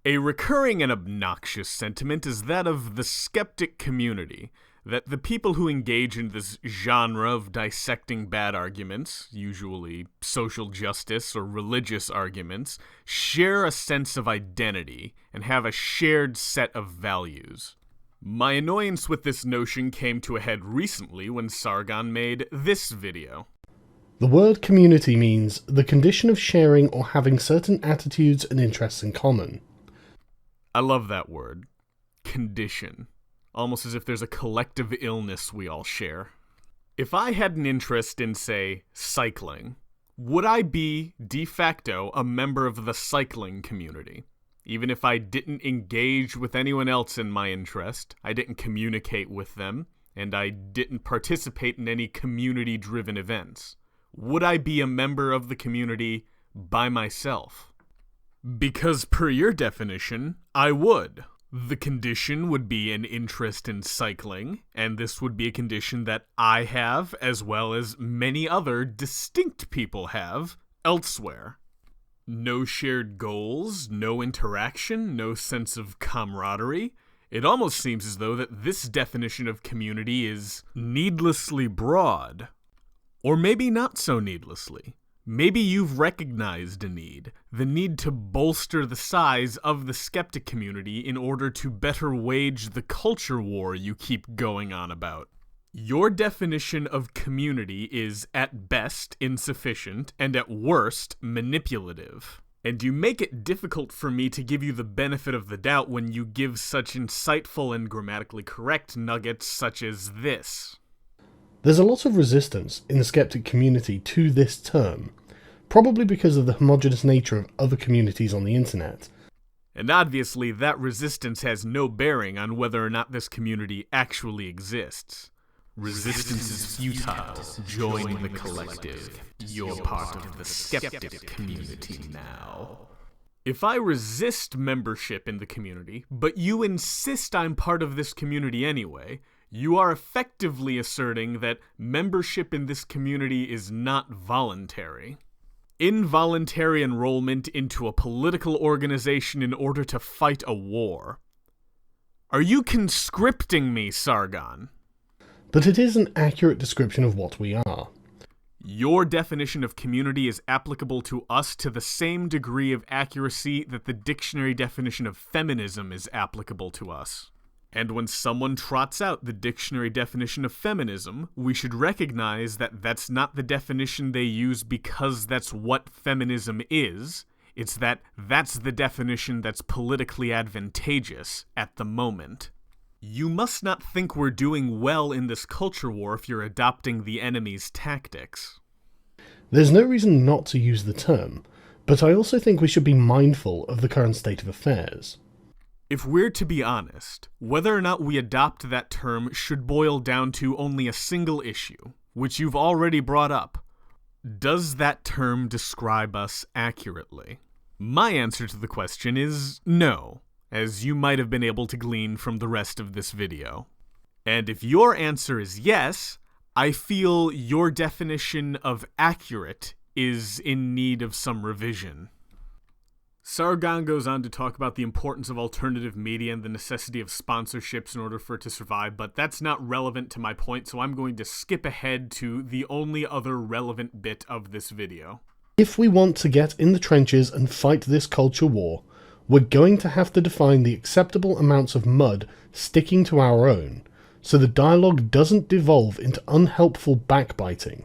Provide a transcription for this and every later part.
A recurring and obnoxious sentiment is that of the skeptic community, that the people who engage in this genre of dissecting bad arguments, usually social justice or religious arguments, share a sense of identity and have a shared set of values. My annoyance with this notion came to a head recently when Sargon made this video. The word community means the condition of sharing or having certain attitudes and interests in common. I love that word. Condition. Almost as if there's a collective illness we all share. If I had an interest in, say, cycling, would I be, de facto, a member of the cycling community? Even if I didn't engage with anyone else in my interest, I didn't communicate with them, and I didn't participate in any community-driven events. Would I be a member of the community by myself? Because per your definition, I would. The condition would be an interest in cycling, and this would be a condition that I have, as well as many other distinct people have, elsewhere. No shared goals, no interaction, no sense of camaraderie. It almost seems as though that this definition of community is needlessly broad. Or maybe not so needlessly. Maybe you've recognized a need, the need to bolster the size of the skeptic community in order to better wage the culture war you keep going on about. Your definition of community is, at best, insufficient, and at worst, manipulative. And you make it difficult for me to give you the benefit of the doubt when you give such insightful and grammatically correct nuggets such as this. There's a lot of resistance in the skeptic community to this term, probably because of the homogeneous nature of other communities on the internet. And obviously that resistance has no bearing on whether or not this community actually exists. Resistance is futile. Join the collective. You're part of the skeptic community now. If I resist membership in the community, but you insist I'm part of this community anyway, you are effectively asserting that membership in this community is not voluntary. Involuntary enrollment into a political organization in order to fight a war. Are you conscripting me, Sargon? But it is an accurate description of what we are. Your definition of community is applicable to us to the same degree of accuracy that the dictionary definition of feminism is applicable to us. And when someone trots out the dictionary definition of feminism, we should recognize that that's not the definition they use because that's what feminism is. It's that that's the definition that's politically advantageous at the moment. You must not think we're doing well in this culture war if you're adopting the enemy's tactics. There's no reason not to use the term, but I also think we should be mindful of the current state of affairs. If we're to be honest, whether or not we adopt that term should boil down to only a single issue, which you've already brought up. Does that term describe us accurately? My answer to the question is no, as you might have been able to glean from the rest of this video. And if your answer is yes, I feel your definition of accurate is in need of some revision. Sargon goes on to talk about the importance of alternative media and the necessity of sponsorships in order for it to survive, but that's not relevant to my point, so I'm going to skip ahead to the only other relevant bit of this video. If we want to get in the trenches and fight this culture war, we're going to have to define the acceptable amounts of mud sticking to our own, so the dialogue doesn't devolve into unhelpful backbiting.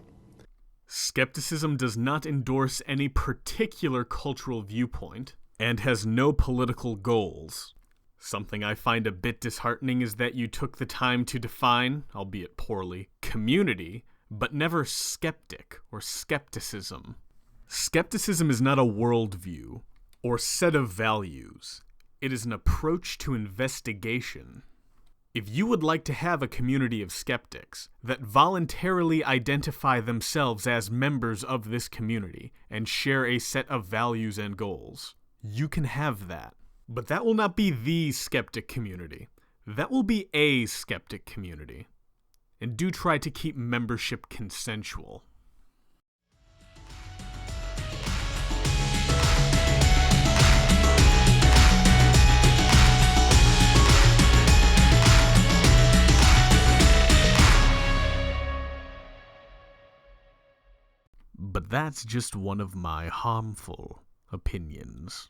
Skepticism does not endorse any particular cultural viewpoint, and has no political goals. Something I find a bit disheartening is that you took the time to define, albeit poorly, community, but never skeptic or skepticism. Skepticism is not a worldview, or set of values. It is an approach to investigation. If you would like to have a community of skeptics that voluntarily identify themselves as members of this community and share a set of values and goals, you can have that. But that will not be the skeptic community. That will be a skeptic community. And do try to keep membership consensual. but that's just one of my harmful opinions.